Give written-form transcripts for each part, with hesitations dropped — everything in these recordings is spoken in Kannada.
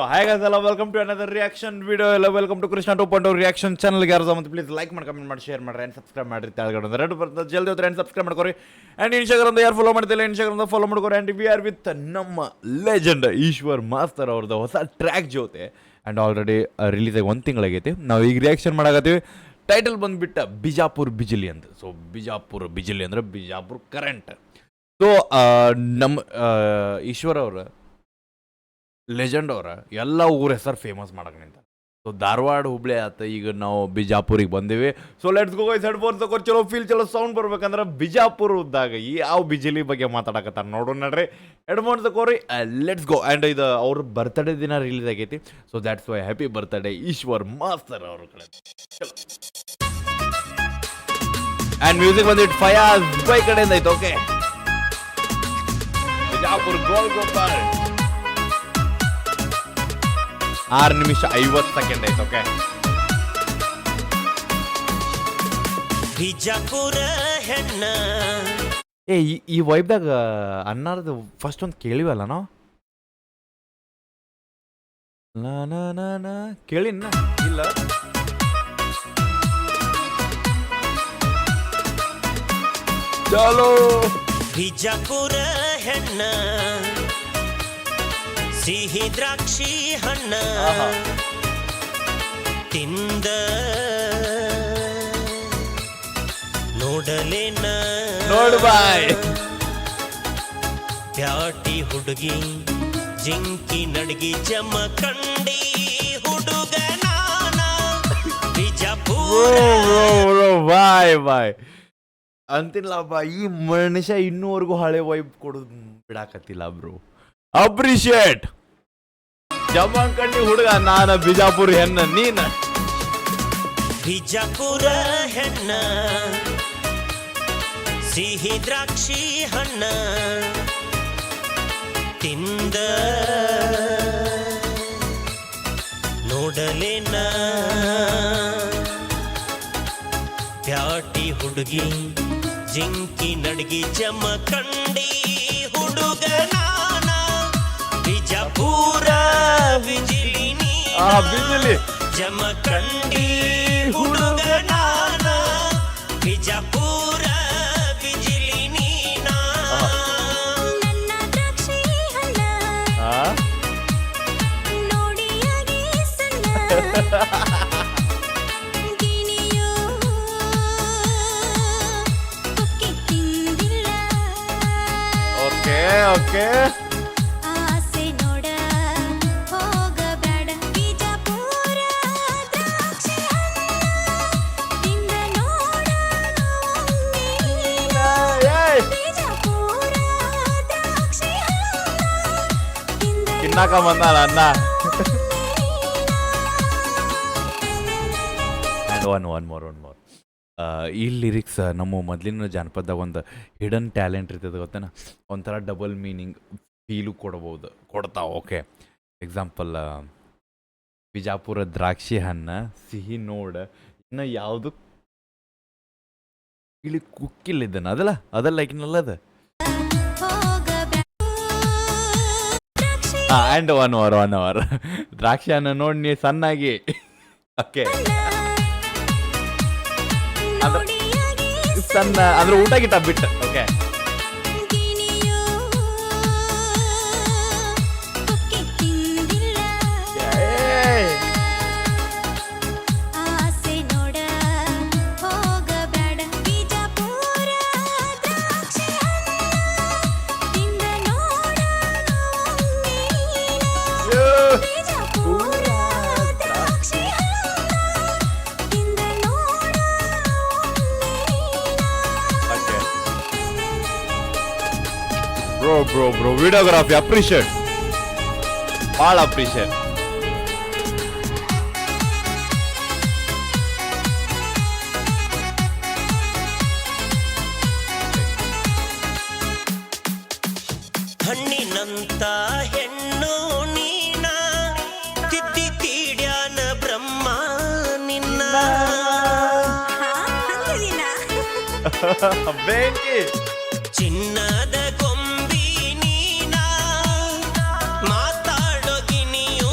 ಸೊ ಹಾಯ್ ಗೈಸ್ ಎಲ್ಲ welcome to another reaction video ಎಲ್ಲ ವೆಲ್ಕಮ್ ಟು ಕೃಷ್ಣ 2.0 ರಿಯಾಕ್ಷನ್ ಚಾನಲ್ಗೆ ಯಾರು ಮತ್ತೆ ಪ್ಲೀಸ್ ಲೈಕ್ ಮಾಡಿ ಕಮೆಂಟ್ ಮಾಡಿ ಶೇರ್ ಮಾಡಿರಿ ಆ್ಯಂಡ್ ಸಬ್ಸ್ಕ್ರೈಬ್ ಮಾಡಿರಿ ತೆಳಗಡೆ ರೆಡ್ ಬರ್ತದೆ ಜಲ್ದಿ ಹೋದ್ರೆ ಆ್ಯಂಡ್ ಸಬ್ಸ್ಕ್ರೈಬ್ ಮಾಡ್ಕೊರಿ ಆ್ಯಂಡ್ ಇನ್ಸ್ಟಾಗ್ರಾಮ್ದ ಯಾರು ಫಾಲೋ ಮಾಡ್ತಿಲ್ಲ ಇನ್ಸ್ಟಾಗ್ರಾಮ್ದ ಫಾಲೋ ಮಾಡ್ಕೊರಿ ಆ್ಯಂಡ್ ವಿ ಆರ್ ವಿತ್ ನಮ್ಮ ಲೆಜೆಂಡ್ ಈಶ್ವರ್ ಮಾಸ್ತರ್ ಅವ್ರದ್ದು ಹೊಸ ಟ್ರ್ಯಾಕ್ ಜೊತೆ ಆ್ಯಂಡ್ ಆಲ್ರೆಡಿ ರಿಲೀಸ್ ಆಗಿ 1 ತಿಂಗಳಾಗೈತಿ ನಾವು ಈಗ ರಿಯಾಕ್ಷನ್ ಮಾಡಾಕತ್ತೀವಿ ಟೈಟಲ್ ಬಂದುಬಿಟ್ಟು ಬಿಜಾಪುರ್ ಬಿಜಿಲಿ ಅಂತ ಸೊ ಬಿಜಾಪುರ್ ಬಿಜಿಲಿ ಅಂದರೆ ಬಿಜಾಪುರ್ ಕರೆಂಟ್ ಸೊ ನಮ್ಮ ಈಶ್ವರ್ ಅವ್ರ ಲೆಜೆಂಡ್ ಅವರ ಎಲ್ಲ ಊರ ಹೆಸರು ಫೇಮಸ್ ಮಾಡಕ್ಕೆ ನಿಂತ ಸೊ ಧಾರವಾಡ ಹುಬ್ಳಿ ಆತ ಈಗ ನಾವು ಬಿಜಾಪುರಿಗೆ ಬಂದೀವಿ so let's go guys headphones ತಗೋರಿ ಚಲೋ ಫೀಲ್ ಚಲೋ ಸೌಂಡ್ ಬರ್ಬೇಕಂದ್ರೆ ಬಿಜಾಪುರದಾಗ ಯಾವ ಬಿಜಿಲಿ ಬಗ್ಗೆ ಮಾತಾಡಕತ್ತಾರ ನೋಡೋಣ ನಡ್ರಿ ಹೆಡ್ಫೋನ್ಸ್ ತಗೋರಿ ಲೆಟ್ಸ್ ಗೋ ಆ್ಯಂಡ್ ಇದು ಅವ್ರ ಬರ್ತ್ಡೇ ದಿನ ರಿಲೀಸ್ ಆಗೈತಿ so that's why happy birthday Ishwar master ಅವ್ರ ಕಡೆ ಆ್ಯಂಡ್ ಮ್ಯೂಸಿಕ್ ಬಂದಿಟ್ಟು ಫಯಾಜ್ ಬೈ ಕಡೆಯಿಂದ ಐತೆ ಓಕೆ ಬಿಜಾಪುರ್ ಗೋಲ್ ಗೋಪಾಲ್ 6 ನಿಮಿಷ 50 ಸೆಕೆಂಡ್ ಐತೆ ಓಕೆ ಬಿಜಾಪುರ ಹೆಣ್ಣ ಏ ಈ ವೈಬ್ದಾಗ ಅನ್ನಾರದು ಫಸ್ಟ್ ಒಂದು ಕೇಳಿವಲ್ಲ ನಾವು ಕೇಳಿನ ಇಲ್ಲ ಚಲೋ ಬಿಜಾಪುರ ಹೆಣ್ಣ ಸಿಹಿ ದ್ರಾಕ್ಷಿ ಹಣ್ಣ ತಿಂದ ನೋಡಲೇನ ನೋಡು ಬಾಯ್ ಪ್ಯಾಟಿ ಹುಡುಗಿ ಜಿಂಕಿ ನಡಗಿ ಜಮಖಂಡಿ ಹುಡುಗ ನಾನ ಬಿಜಾಪುರ ಬಾಯ್ ಬಾಯ್ ಅಂತಿಲ್ಲ ಬಾ ಈ ಮನುಷ್ಯ ಇನ್ನೂವರೆಗೂ ಹಳೆ ವೈಬ್ ಕೊಡೋದು ಬಿಡಾಕತ್ತಿಲ್ಲ ಬ್ರೋ ಅಪ್ರಿಶಿಯೇಟ್ ಜಮಖಂಡಿ ಹುಡುಗ ನಾನ ಬಿಜಾಪುರ ಹೆಣ್ಣ ನೀನ ಬಿಜಾಪುರ ಹೆಣ್ಣ ಸಿಹಿ ದ್ರಾಕ್ಷಿ ಹಣ್ಣ ತಿಂದ ನೋಡಲೇನ ಪ್ಯಾಟಿ ಹುಡುಗಿ ಜಿಂಕಿ ನಡಗಿ ಜಮಖಂಡಿ ಹುಡುಗ ನಾನ ಬಿಜಾಪುರ ಬಿಜಿಲಿ ಬಿಜಿಲಿ ಜಮಖಂಡಿ ಹುಡುಗ ನಾನ ಬಿಜಾಪುರ ಬಿಜಿಲಿ ನೀನಾ ನನ್ನ ದ್ರಾಕ್ಷಿ ಹಣ್ಣ ನೋಡಿಯಾಗಿ ಸಣ್ಣ ಓಕೆ ಆಸೆ ನೋಡ ಹೋಗಬೇಡ ಬಿಜಾಪುರ ದ್ರಾಕ್ಷಿ ಹಣ್ಣ ನೋಡ ಬಿಜಾಪುರ ದ್ರಾಕ್ಷಿ ಹಣ್ಣ ತಿನ್ನಾಕ ಬಂದಾಳ ಅನ್ನ ಒನ್ ಮೋರ್ ಈ ಲಿರಿಕ್ಸ್ ನಮ್ಮ ಮೊದಲಿನ ಜಾನಪದದಾಗ ಒಂದು ಹಿಡನ್ ಟ್ಯಾಲೆಂಟ್ ಇರ್ತದೆ ಗೊತ್ತೇನ ಒಂಥರ ಡಬಲ್ ಮೀನಿಂಗ್ ಫೀಲು ಕೊಡ್ತಾವ ಓಕೆ ಎಕ್ಸಾಂಪಲ್ ಬಿಜಾಪುರ ದ್ರಾಕ್ಷಿ ಹಣ್ಣ ಸಿಹಿ ನೋಡ ಇನ್ನು ಯಾವುದು ಇಲ್ಲಿ ಕುಕ್ಕಿಲ್ಲಿದ್ದಾನ ಅದಲ್ಲ ಈಗಿನಲ್ಲದ ಆ್ಯಂಡ್ 1 ಅವರ್ ದ್ರಾಕ್ಷಿ ಹಣ್ಣ ನೋಡಿ ನೀ ಸಣ್ಣಾಗಿ ಓಕೆ ಸಣ್ಣ ಅಂದ್ರೆ ಊಟ ಗಿಟ್ಟ ಬಿಟ್ಟು ಓಕೆ ಬ್ರೋ ವಿಡಿಯೋಗ್ರಾಫಿ ಅಪ್ರಿಷಿಯೇಟ್ ಭಾಳ ಅಪ್ರಿಷಿಯೇಟ್ ಹಣ್ಣಿನಂತ ಹೆಣ್ಣು ನೀನ ತಿದ್ದಿ ತೀಡ್ಯಾನ ಬ್ರಹ್ಮ ನಿನ್ನ ಬೆಂಕಿ ಚಿನ್ನದ ಗೊಂಬಿ ನೀನ ಮಾತಾಡೋ ಗಿನಿಯೂ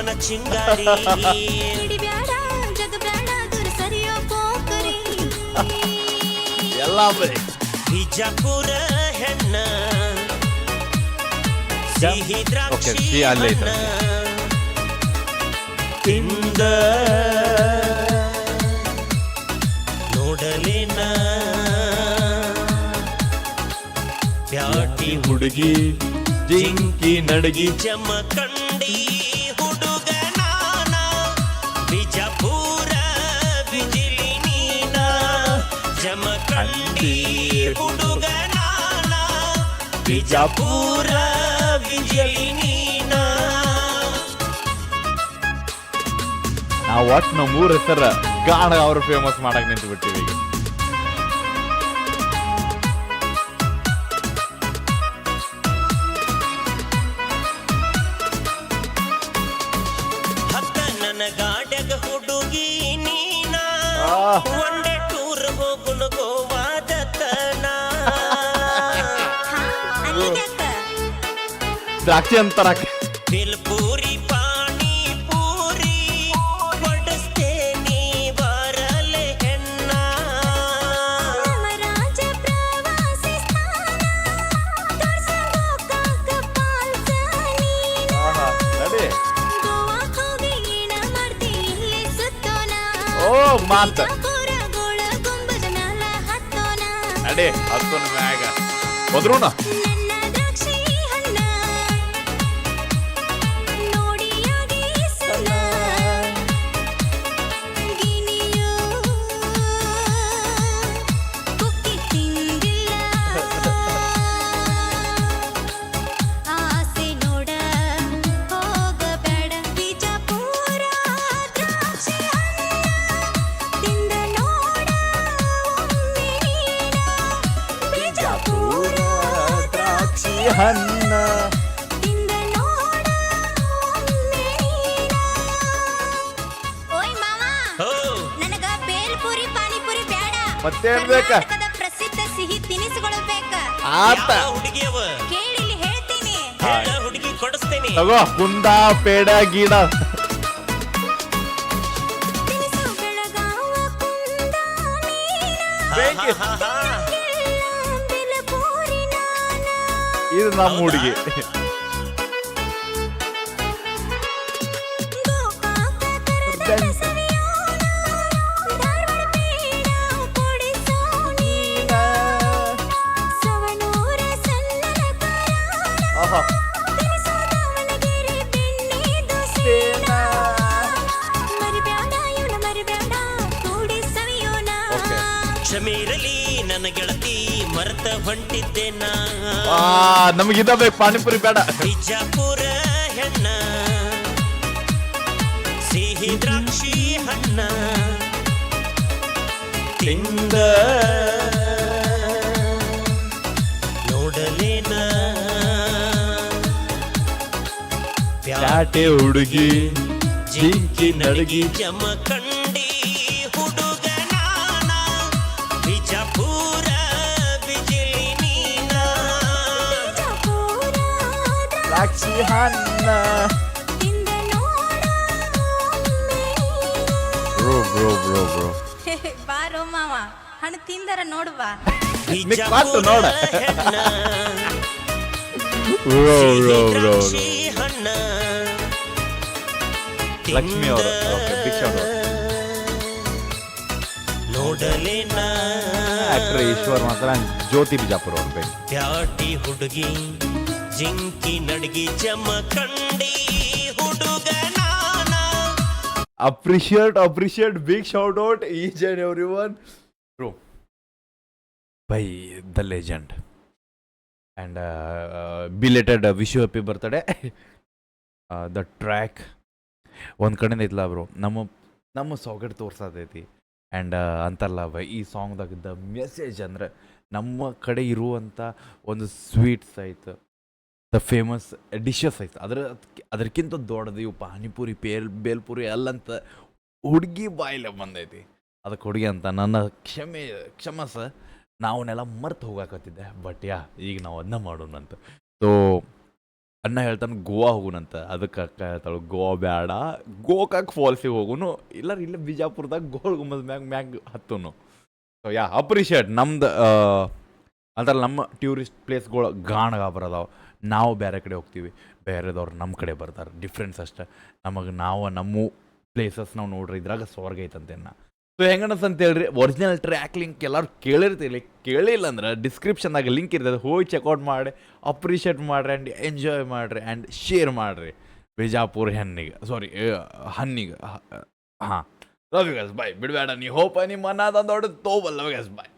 ನನ್ನ ಚಿಂಗಾರಿ ಹಿಡಿಬ್ಯಾಡ ಜಗಬ್ಯಾಡ ದೂರ ಸರಿಯೋ ಪೋಕರಿ ಎಲ್ಲ ಬರೀ ಬಿಜಾಪುರ ಹೆಣ್ಣ ಸಿಹಿ ದ್ರಾಕ್ಷಿ Okay, ಅಲ್ಲೇ ಐತೆ. ತಿಂದ ನೋಡಲೇನ ಪ್ಯಾಟಿ ಹುಡುಗಿ ಜಿಂಕಿ ನಡಗಿ ಜಮಖಂಡಿ ಹುಡುಗ ನಾನ ಬಿಜಾಪುರ ಬಿಜಿಲಿ ನೀನ ಜಮಖಂಡಿ ಹುಡುಗ ನಾನ ಬಿಜಾಪುರ ಬಿಜಿಲಿ ನೀನ ನಾವು ಒಟ್ಟು ನಮ್ಮ ಮೂರ ಹೆಸರ ಗಾಣ ಅವ್ರು ಫೇಮಸ್ ಮಾಡಕ್ ನಿಂತು ಬಿಟ್ಟಿವಿ ಈಗ. ಹತ್ತ ನನ್ನ ಗಾಡ್ಯಾಗ ಹುಡುಗಿ ನೀನ ಒಂದೇ ಟೂರ್ ಹೋಗುನು ಗೋವಾದತನ ಅಲ್ಲಿಗ್ಯಾಕ ದ್ರಾಕ್ಷಿ ಅಂತಾರ ಬಿಲ್ಪೂರಿ ಪಾನಿ ಪೂರಿ ಕೊಡಿಸ್ತೇನಿ ಬರಲೆ ಹೆಣ್ಣ ನಮ್ಮ ರಾಜ ಪ್ರವಾಸಿ ಸ್ಥಾನ ತೋರ್ಸೋಕಾಕ ಪಾಲ್ಸ ನೀನ ನಡಿ ಗೋವಾಕ್ ಹೋಗಿ ಏನ ಮಾಡ್ತಿ ಇಲ್ಲಿ ಸುತ್ತೋಣ ಓ ಮಾತ ಬಿಜಾಪುರ ಗೋಳ ಗುಂಬದ ಮ್ಯಾಲ ಹತ್ತೋಣ ನಡಿ ಹತ್ತು ಮ್ಯಾಗ ಹೋದ್ರೂನ ನನ್ನ ದ್ರಾಕ್ಷಿ ಹಣ್ಣ ನೋಡಿಯಾಗಿ ಸಣ್ಣ ಗಿನಿಯು ಕುಕ್ಕಿ ತಿಂದಿಲ್ಲ ಆಸೆ ನೋಡ ಹೋಗಬೇಡ ಬಿಜಾಪುರ ದ್ರಾಕ್ಷಿ ಹಣ್ಣ ತಿಂದ ನೋಡ ಒಮ್ಮೆ ನೀನ ಬಿಜಾಪುರ ದ್ರಾಕ್ಷಿ ಹಣ್ಣ ತಿಂದ ನೋಡ ಒಮ್ಮೆ ನೀನ. ಓಯ್ ಮಾವ ಓ ನನಗ ಬೇಲ್ಪುರಿ ಪಾನಿಪುರಿ ಬೇಡ ಮತ್ತೇನ್ ಬೇಕ? ಕರ್ನಾಟಕದ ಪ್ರಸಿದ್ಧ ಸಿಹಿ ತಿನಿಸುಗಳು ಬೇಕ ಆತ ಯಾವ ಹುಡುಗಿಯವ ಕೇಳಿಲಿ ಹೇಳ್ತೀನಿ ಹೇಳ ಹುಡುಗಿ ಕೊಡಿಸ್ತೇನೆ ತಗೋ ಕುಂದ ಪೇಡ ಗೀಡ ತಿನಿಸು ಬೆಳಗಾವ ಕುಂದ ನೀನ ಬೇಕಿ. ಎಲ್ಲ ಬೇಲ್ಪುರಿ ನಾನ ಇದು ನಮ್ಮ ಹುಡುಗಿ ಗೋಕಾಕ ಕರದಂಡ ಸವಿಯೋಣ ಧಾರವಾಡ ಪೇಡ ಕೊಡಿಸೋಣಿ ಸವಣೂರ ಸಣ್ಣನ ಕರಾಳ ತಿನಿಸು ದಾವಣಗೆರೆ ಬೆಣ್ಣೆ ದೋಸೆನ ಮರಿಬ್ಯಾಡ ಇವನ ಮರಿಬ್ಯಾಡ ಕೂಡಿ ಸವಿಯೋಣ Okay. ಕ್ಷಮಿರಲಿ ನನ್ನ ಗೆಳತಿ ಮರೆತ ಹೊಂಟಿದ್ದೇನ ನಮಗಿದ ಬೇಕು ಪಾನಿಪುರಿ ಬೇಡ ಬಿಜಾಪುರ ಹೆಣ್ಣ ಸಿಹಿ ದ್ರಾಕ್ಷಿ ಹಣ್ಣ ತಿಂದ ನೋಡಲೇನ ಪ್ಯಾಟೆ ಹುಡುಗಿ ಜಿಂಕಿ ನಡಗಿ ಜಮಖಂಡಿ ಹುಡುಗ ನಾನ ಬಿಜಾಪುರ ಬಿಜಿಲಿ ನೀನ ಬಿಜಾಪುರ ದ್ರಾಕ್ಷಿ ಹಣ್ಣ ತಿಂದ ನೋಡ ಒಮ್ಮೆ ಬ್ರೋ ಬ್ರೋ ಬ್ರೋ ಬ್ರೋ ಬಾರೋ ಮಾವ ಹಣ್ಣು ತಿಂದರ ನೋಡುವ ಮಾತು ನೋಡ. ಬ್ರೋ ಬ್ರೋ ಬ್ರೋ ಹಣ್ಣ ಲಕ್ಷ್ಮಿ ಅವರು ಓಕೆ ಭಿಕ್ಷಾ ಅವರು ನೋಡಲೇನ ಆಕ್ಟರ್ ಈಶ್ವರ್ ಮಾತ್ರ ಜ್ಯೋತಿ ಬಿಜಾಪುರ ಅವ್ರು ಬೇಕು ಪ್ಯಾಟಿ ಹುಡುಗಿ ಜಿಂಕಿ ನಡಗಿ ಜಮಖಂಡಿ ಹುಡುಗ ನಾನ appreciate big shout out each and everyone bro by the legend and belated wish you happy birthday the track ಒಂದು ಕಡೆಯಿಂದ ಐತ್ಲ ಬ್ರೋ ನಮ್ಮ ಸೊಗಡು ತೋರ್ಸತೈತಿ ಆ್ಯಂಡ್ ಅಂತಲ್ಲ ಬೈ ಈ ಸಾಂಗ್ದಾಗ ದ ಮೆಸೇಜ್ ಅಂದರೆ ನಮ್ಮ ಕಡೆ ಇರುವಂಥ ಒಂದು ಸ್ವೀಟ್ಸ್ ಐತೆ ದ ಫೇಮಸ್ ಡಿಶಸ್ ಐತೆ ಅದಕ್ಕಿಂತ ದೊಡ್ಡದು ಇವು ಪಾನಿಪುರಿ ಬೇಲ್ಪುರಿ ಅಲ್ಲಂತ ಹುಡುಗಿ ಬಾಯಿಲೆ ಬಂದೈತಿ ಅದಕ್ಕೆ ಹುಡುಗಿ ಅಂತ ನನ್ನ ಕ್ಷಮಸ ನಾವನ್ನೆಲ್ಲ ಮರ್ತು ಹೋಗಾಕತ್ತಿದ್ದೆ ಬಟ್ ಈಗ ನಾವು ಅದನ್ನ ಮಾಡೋಣ ಅಂತ ಸೊ ಅಣ್ಣ ಹೇಳ್ತಾನೆ ಗೋವಾ ಹೋಗುನಂತ, ಅದಕ್ಕೆ ಅಕ್ಕ ಹೇಳ್ತಾಳೆ ಗೋವಾ ಬೇಡ, ಗೋಕಾಕ್ ಫಾಲ್ಸಿಗೆ ಹೋಗುನು, ಇಲ್ಲ ಇಲ್ಲೇ ಬಿಜಾಪುರದಾಗ ಗೋಲ್ ಗುಂಬದ್ ಮ್ಯಾಗ ಹತ್ತುನು. ಸೊ ಯಾ ಅಪ್ರಿಷಿಯೇಟ್ ನಮ್ದು ಅಂದ್ರೆ ನಮ್ಮ ಟ್ಯೂರಿಸ್ಟ್ ಪ್ಲೇಸ್ಗಳು ಗಾಣಗಾಬರದಾವ. ನಾವು ಬೇರೆ ಕಡೆ ಹೋಗ್ತೀವಿ, ಬೇರೆದವ್ರು ನಮ್ಮ ಕಡೆ ಬರ್ತಾರೆ, ಡಿಫ್ರೆನ್ಸ್ ಅಷ್ಟೇ. ನಮಗೆ ನಮ್ಮ ಪ್ಲೇಸಸ್ ನಾವು ನೋಡ್ರಿ ಇದ್ರಾಗ ಸ್ವರ್ಗ ಐತಂತೆ ನಾ. ಸೊ ಹೆಂಗನಸ್ ಅಂತ ಹೇಳ್ರಿ, ಒರಿಜಿನಲ್ ಟ್ರ್ಯಾಕ್ ಲಿಂಕ್ ಎಲ್ಲರೂ ಕೇಳಿರ್ತೀರಿ, ಕೇಳಿಲ್ಲ ಅಂದ್ರೆ ಡಿಸ್ಕ್ರಿಪ್ಷನ್ದಾಗ ಲಿಂಕ್ ಇರ್ತದೆ, ಹೋಗಿ ಚೆಕ್ಔಟ್ ಮಾಡಿ, ಅಪ್ರಿಷಿಯೇಟ್ ಮಾಡಿರಿ ಆ್ಯಂಡ್ ಎಂಜಾಯ್ ಮಾಡಿರಿ ಆ್ಯಂಡ್ ಶೇರ್ ಮಾಡಿರಿ ಬಿಜಾಪುರ ಹನ್ನಿಗೆ. ಹಾಂ ಲವ್ ಯು ಗೈಸ್, ಬಾಯ್. ಬಿಡಬೇಡ ನೀ ಹೋಪ ನಿಮ್ಮ ಅನ್ನೋದೊಂದು ದೊಡ್ಡ ತೋಬಲ್ಲ ಗೈಸ್, ಬಾಯ್.